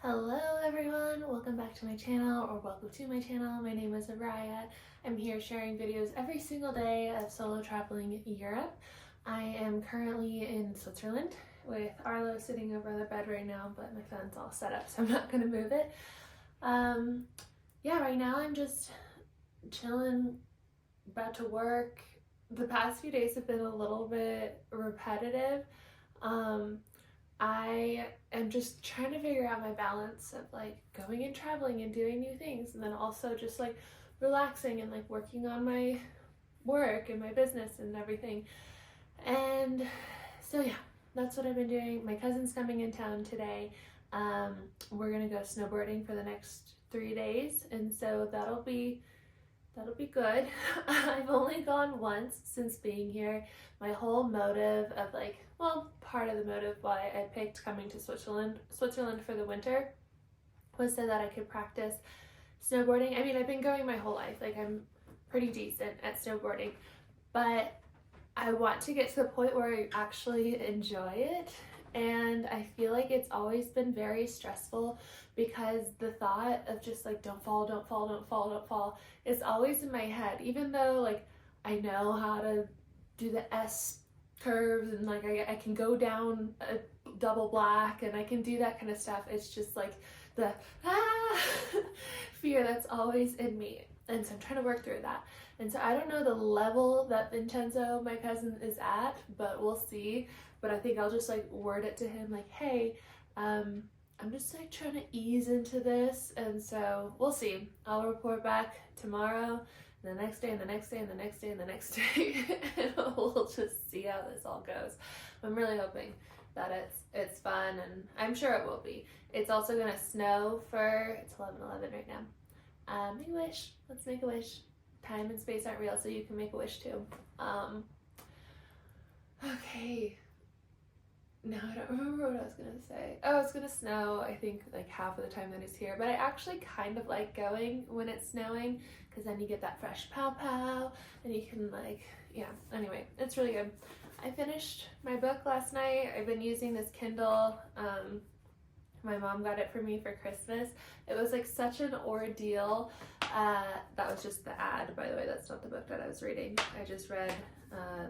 Hello everyone, welcome back to my channel, or welcome to my channel. My name is Araya. I'm here sharing videos every single day of solo traveling Europe. I am currently in Switzerland with Arlo sitting over the bed right now, but my phone's all set up so I'm not gonna move it. Yeah, right now I'm just chilling, about to work. The past few days have been a little bit repetitive. I am just trying to figure out my balance of like going and traveling and doing new things, and then also just like relaxing and like working on my work and my business and everything. And so yeah, that's what I've been doing. My cousin's coming in town today. We're gonna go snowboarding for the next 3 days, and so that'll be good. I've only gone once since being here. My whole motive of part of the motive why I picked coming to Switzerland for the winter was so that I could practice snowboarding. I mean, I've been going my whole life. Like, I'm pretty decent at snowboarding, but I want to get to the point where I actually enjoy it. And I feel like it's always been very stressful because the thought of just like, don't fall, don't fall, don't fall, don't fall, is always in my head. Even though like I know how to do the S curves and like I can go down a double black and I can do that kind of stuff. It's just like the fear that's always in me. And so I'm trying to work through that. And so I don't know the level that Vincenzo, my cousin, is at, but we'll see. But I think I'll just like word it to him like, hey, I'm just like trying to ease into this. And so we'll see. I'll report back tomorrow, and the next day, and the next day, and the next day, and the next day. And we'll just see how this all goes. I'm really hoping that it's fun, and I'm sure it will be. It's also gonna snow it's 11:11 right now. Make a wish. Let's make a wish. Time and space aren't real, so you can make a wish too. Okay. No, I don't remember what I was gonna say. Oh, it's gonna snow, I think, like half of the time that it's here. But I actually kind of like going when it's snowing, because then you get that fresh pow pow, and you can like, yeah. Anyway, it's really good. I finished my book last night. I've been using this Kindle. My mom got it for me for Christmas. It was like such an ordeal. That was just the ad, by the way. That's not the book that I was reading. I just read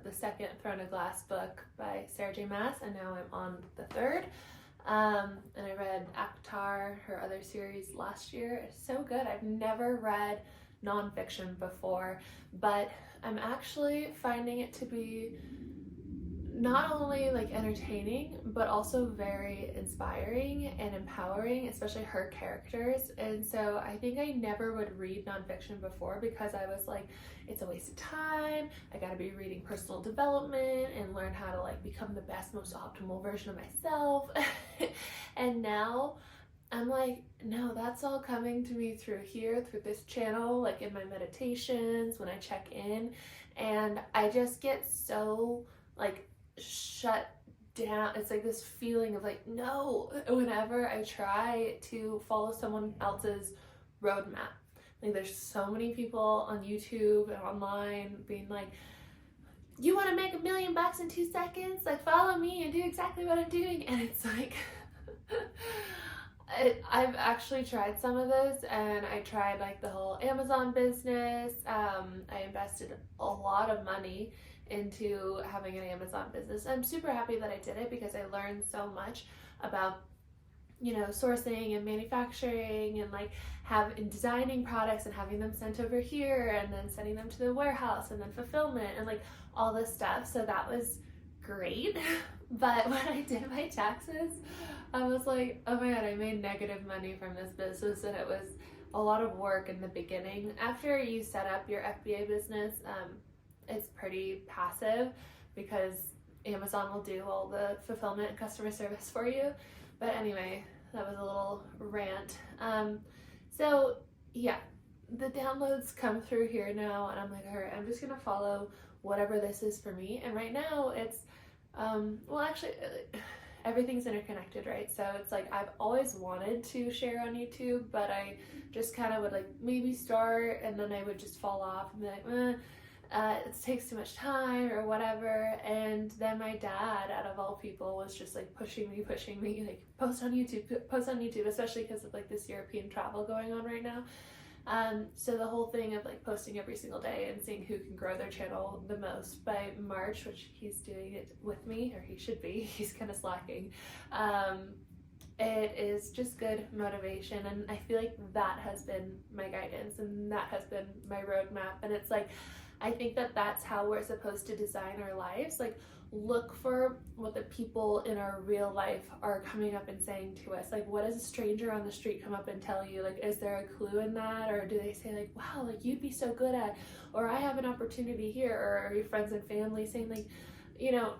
the second Throne of Glass book by Sarah J. Maas, and now I'm on the third. And I read Akhtar, her other series, last year. It's so good. I've never read nonfiction before, but I'm actually finding it to be not only like entertaining, but also very inspiring and empowering, especially her characters. And so I think I never would read nonfiction before because I was like, it's a waste of time. I gotta be reading personal development and learn how to like become the best, most optimal version of myself. And now I'm like, no, that's all coming to me through here, through this channel, like in my meditations, when I check in. And I just get so like shut down. It's like this feeling of like, no, whenever I try to follow someone else's roadmap. Like, there's so many people on YouTube and online being like, you want to make $1 million in 2 seconds? Like, follow me and do exactly what I'm doing. And it's like, I've actually tried some of those, and I tried like the whole Amazon business. I invested a lot of money into having an Amazon business. I'm super happy that I did it because I learned so much about, you know, sourcing and manufacturing and like designing products and having them sent over here and then sending them to the warehouse and then fulfillment and like all this stuff. So that was great. But when I did my taxes, I was like, oh my god, I made negative money from this business, and it was a lot of work in the beginning. After you set up your FBA business, it's pretty passive because Amazon will do all the fulfillment and customer service for you. But anyway, that was a little rant. So yeah, the downloads come through here now, and I'm like, all right, I'm just gonna follow whatever this is for me. And right now it's well, actually, everything's interconnected, right? So it's like I've always wanted to share on YouTube, but I just kind of would like maybe start, and then I would just fall off and be like, it takes too much time or whatever. And then my dad, out of all people, was just like pushing me, like post on YouTube, especially because of like this European travel going on right now. So the whole thing of like posting every single day and seeing who can grow their channel the most by March, which he's doing it with me, or he should be, he's kind of slacking. It is just good motivation, and I feel like that has been my guidance and that has been my roadmap. And it's like, I think that that's how we're supposed to design our lives. Like, look for what the people in our real life are coming up and saying to us. Like, what does a stranger on the street come up and tell you? Like, is there a clue in that? Or do they say like, wow, like you'd be so good at, or I have an opportunity here? Or are your friends and family saying like, you know,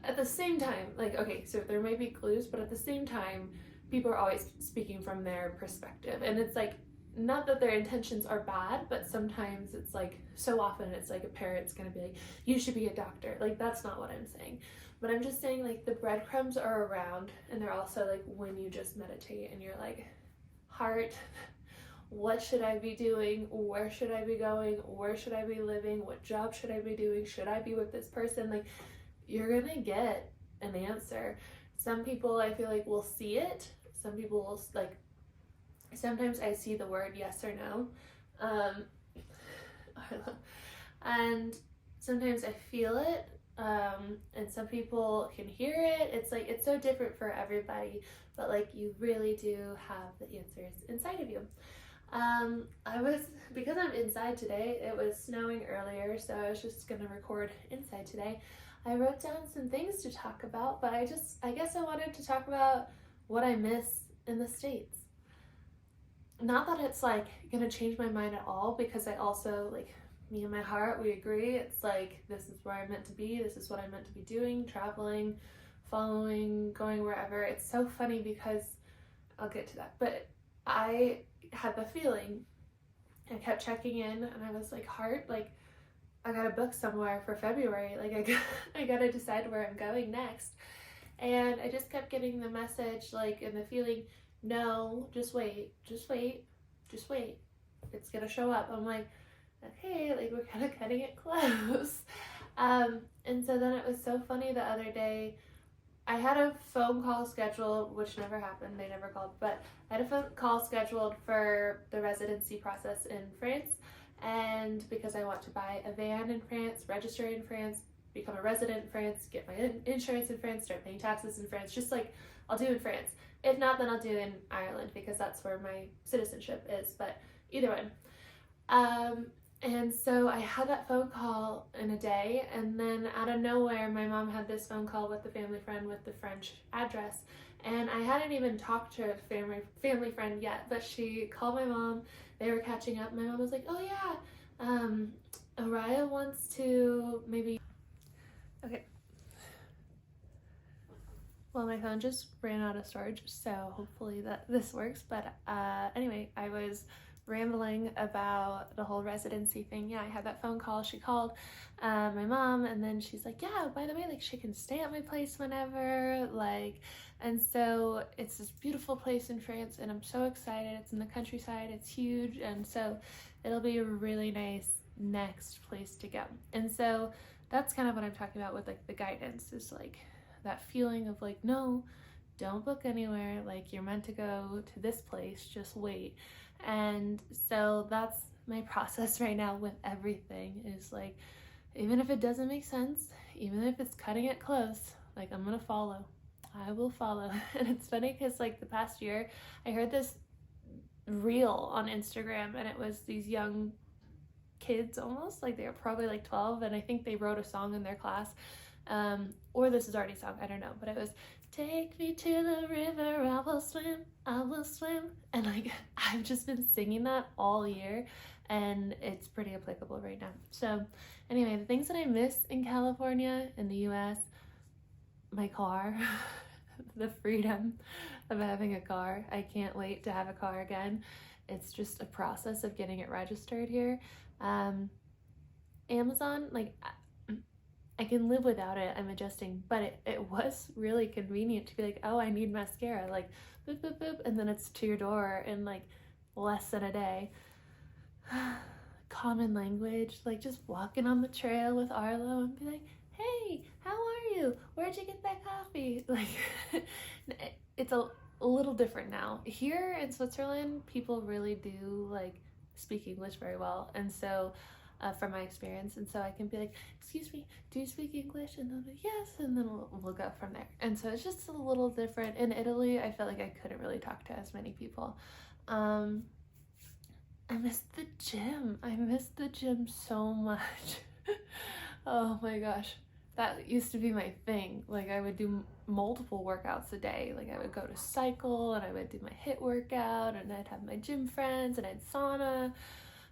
at the same time, like, okay, so there may be clues, but at the same time, people are always speaking from their perspective. And it's like, not that their intentions are bad, but sometimes it's like, so often it's like a parent's gonna be like, you should be a doctor. Like, that's not what I'm saying. But I'm just saying, like, the breadcrumbs are around, and they're also like when you just meditate and you're like, heart, what should I be doing? Where should I be going? Where should I be living? What job should I be doing? Should I be with this person? Like, you're gonna get an answer. Some people, I feel like, will see it. Some people will, like, sometimes I see the word yes or no. And sometimes I feel it. And some people can hear it. It's like, it's so different for everybody, but like, you really do have the answers inside of you. Because I'm inside today, it was snowing earlier, so I was just gonna record inside today. I wrote down some things to talk about, but I guess I wanted to talk about what I miss in the States. Not that it's like gonna change my mind at all, because I also, like, me and my heart, we agree. It's like, this is where I'm meant to be. This is what I'm meant to be doing, traveling, following, going wherever. It's so funny because I'll get to that. But I had the feeling, I kept checking in, and I was like, heart, like, I gotta book somewhere for February. Like, I gotta decide where I'm going next. And I just kept getting the message, like, and the feeling, no, just wait. It's gonna show up. I'm like, okay, like, we're kind of cutting it close. And so then it was so funny the other day. I had a phone call scheduled, which never happened, they never called, but I had a phone call scheduled for the residency process in France. And because I want to buy a van in France, register in France, become a resident in France, get my insurance in France, start paying taxes in France, just like I'll do in France. If not, then I'll do in Ireland, because that's where my citizenship is, but either one. And so I had that phone call in a day, and then out of nowhere, my mom had this phone call with the family friend with the French address. And I hadn't even talked to a family friend yet, but she called my mom. They were catching up. My mom was like, oh yeah, Araya wants to maybe... Okay. Well, my phone just ran out of storage, so hopefully this works. But anyway, I was rambling about the whole residency thing. Yeah, I had that phone call. She called my mom, and then she's like, yeah, by the way, like, she can stay at my place whenever, like. And so it's this beautiful place in France, and I'm so excited. It's in the countryside, it's huge, and so it'll be a really nice next place to go. And so that's kind of what I'm talking about with, like, the guidance, is like that feeling of like, no, don't book anywhere, like, you're meant to go to this place, just wait. And so that's my process right now with everything, is like, even if it doesn't make sense, even if it's cutting it close, like, I'm gonna follow. I will follow. And it's funny because, like, the past year I heard this reel on Instagram, and it was these young kids, almost like they were probably like 12, and I think they wrote a song in their class, or this is already a song, I don't know, but it was, take me to the river, I will swim. And like, I've just been singing that all year, and it's pretty applicable right now. So anyway, the things that I miss in California, in the US, my car, the freedom of having a car. I can't wait to have a car again. It's just a process of getting it registered here. Amazon, like, I can live without it, I'm adjusting, but it was really convenient to be like, oh, I need mascara, like, boop, boop, boop, and then it's to your door in like less than a day. common language, like just walking on the trail with Arlo and be like, hey, how are you? Where'd you get that coffee? Like, it's a little different now. Here in Switzerland, people really do like speak English very well. And so, from my experience, and so I can be like, excuse me, do you speak English? And they'll be yes, and then we'll go from there. And so it's just a little different. In Italy, I felt like I couldn't really talk to as many people. I missed the gym. I missed the gym so much. Oh my gosh. That used to be my thing. Like, I would do multiple workouts a day. Like, I would go to cycle, and I would do my HIIT workout, and I'd have my gym friends, and I'd sauna,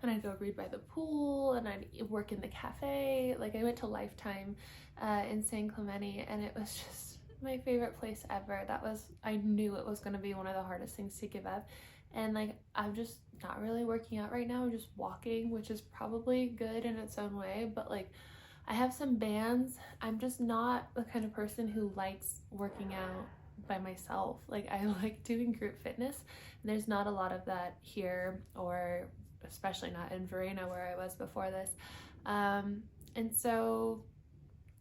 and I'd go read by the pool, and I'd work in the cafe. Like, I went to Lifetime in San Clemente, and it was just my favorite place ever. I knew it was going to be one of the hardest things to give up. And like, I'm just not really working out right now. I'm just walking, which is probably good in its own way, but like, I have some bands. I'm just not the kind of person who likes working out by myself. Like, I like doing group fitness, and there's not a lot of that here, or especially not in Verona where I was before this. And so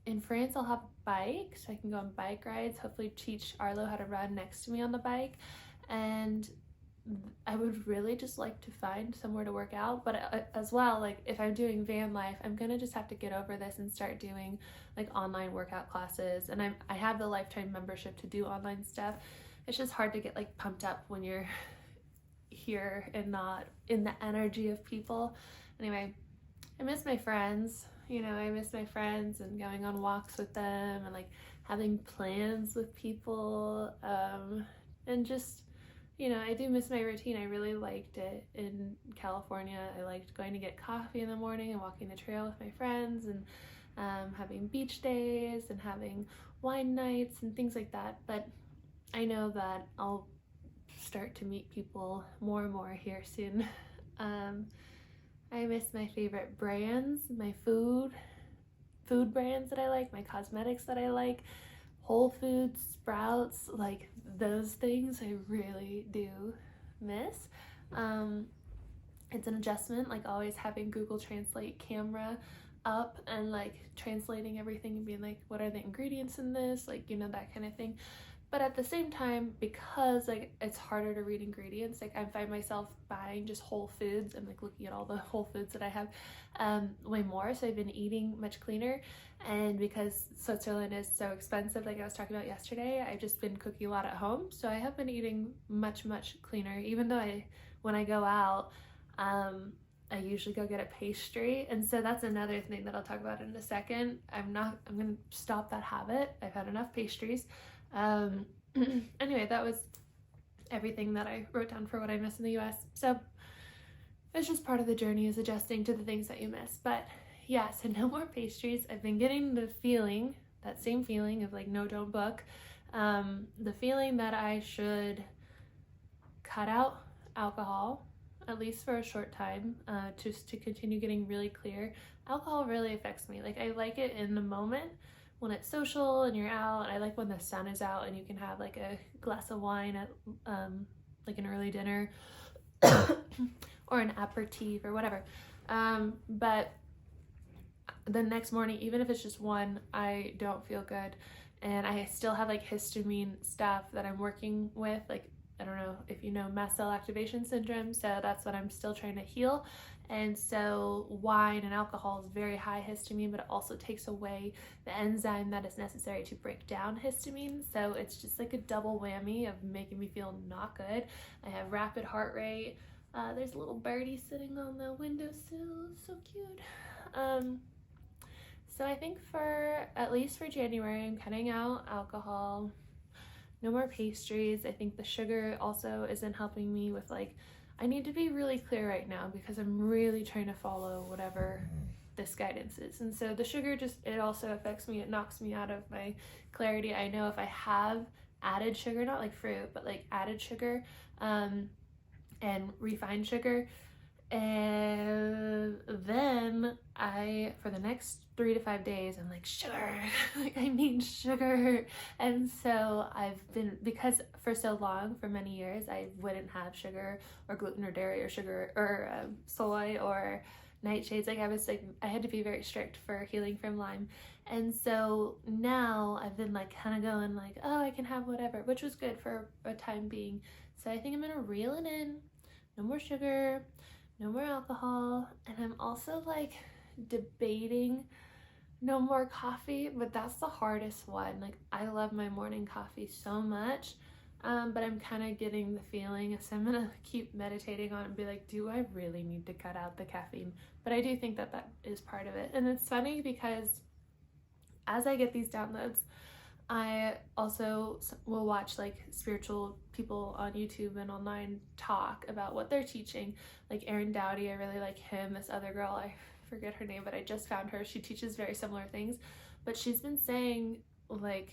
in France, I'll have bikes, so I can go on bike rides, hopefully teach Arlo how to run next to me on the bike. And I would really just like to find somewhere to work out, but as well, like, if I'm doing van life, I'm gonna just have to get over this and start doing like online workout classes. And I have the Lifetime membership to do online stuff. It's just hard to get like pumped up when you're here and not in the energy of people. Anyway, I miss my friends. I miss my friends and going on walks with them and like having plans with people, and just, I do miss my routine. I really liked it in California. I liked going to get coffee in the morning and walking the trail with my friends, and having beach days and having wine nights and things like that. But I know that I'll start to meet people more and more here soon. I miss my favorite brands, my food brands that I like, my cosmetics that I like, Whole Foods, Sprouts, like those things I really do miss. It's an adjustment, like always having Google Translate camera up and like translating everything and being like, what are the ingredients in this? Like, that kind of thing. But at the same time, because like it's harder to read ingredients, like I find myself buying just whole foods and like looking at all the whole foods that I have way more. So I've been eating much cleaner, and because Switzerland is so expensive, like I was talking about yesterday, I've just been cooking a lot at home. So I have been eating much cleaner, even though when I go out, I usually go get a pastry. And so that's another thing that I'll talk about in a second. I'm gonna stop that habit. I've had enough pastries. Anyway, that was everything that I wrote down for what I miss in the US. So it's just part of the journey, is adjusting to the things that you miss. But yeah, so no more pastries. I've been getting the feeling, that same feeling of like no, don't book. The feeling that I should cut out alcohol, at least for a short time, just to continue getting really clear. Alcohol really affects me. Like, I like it in the moment when it's social and you're out. I like when the sun is out and you can have like a glass of wine at like an early dinner or an aperitif or whatever. But the next morning, even if it's just one, I don't feel good. And I still have like histamine stuff that I'm working with. Like, I don't know if you know mast cell activation syndrome, so that's what I'm still trying to heal. And so wine and alcohol is very high histamine, but it also takes away the enzyme that is necessary to break down histamine. So it's just like a double whammy of making me feel not good. I have rapid heart rate. There's a little birdie sitting on the windowsill, so cute. So I think at least for January, I'm cutting out alcohol. No more pastries. I think the sugar also isn't helping me with like, I need to be really clear right now because I'm really trying to follow whatever this guidance is. And so the sugar it also affects me. It knocks me out of my clarity. I know if I have added sugar, not like fruit, but like added sugar and refined sugar, and then for the next 3 to 5 days, I'm like, sugar, like I need sugar. And so because for so long, for many years, I wouldn't have sugar or gluten or dairy or sugar or soy or nightshades. Like I had to be very strict for healing from Lyme. And so now I've been like kind of going like, oh, I can have whatever, which was good for a time being. So I think I'm gonna reel it in. No more sugar, no more alcohol. And I'm also like debating no more coffee, but that's the hardest one. Like I love my morning coffee so much. But I'm kind of getting the feeling, so I'm gonna keep meditating on it and be like, do I really need to cut out the caffeine? But I do think that that is part of it. And it's funny because as I get these downloads, I also will watch like spiritual people on YouTube and online talk about what they're teaching. Like Aaron Dowdy, I really like him. This other girl, I forget her name, but I just found her. She teaches very similar things, but she's been saying like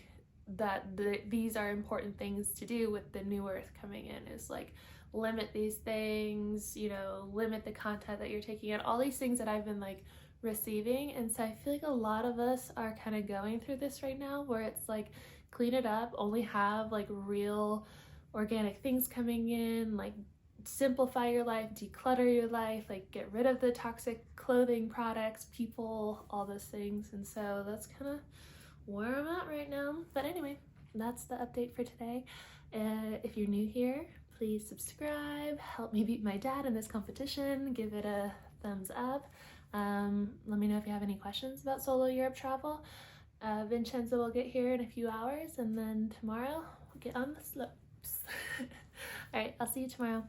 that these are important things to do with the new earth coming in, is like limit these things, you know, limit the content that you're taking in, all these things that I've been like receiving. And so I feel like a lot of us are kind of going through this right now, where it's like clean it up, only have like real organic things coming in, like simplify your life, declutter your life, like get rid of the toxic clothing products, people, all those things. And so that's kind of where I'm at right now. But anyway, that's the update for today. If you're new here, please subscribe, help me beat my dad in this competition, give it a thumbs up. Let me know if you have any questions about solo Europe travel. Vincenzo will get here in a few hours, and then tomorrow we'll get on the slopes. All right, I'll see you tomorrow.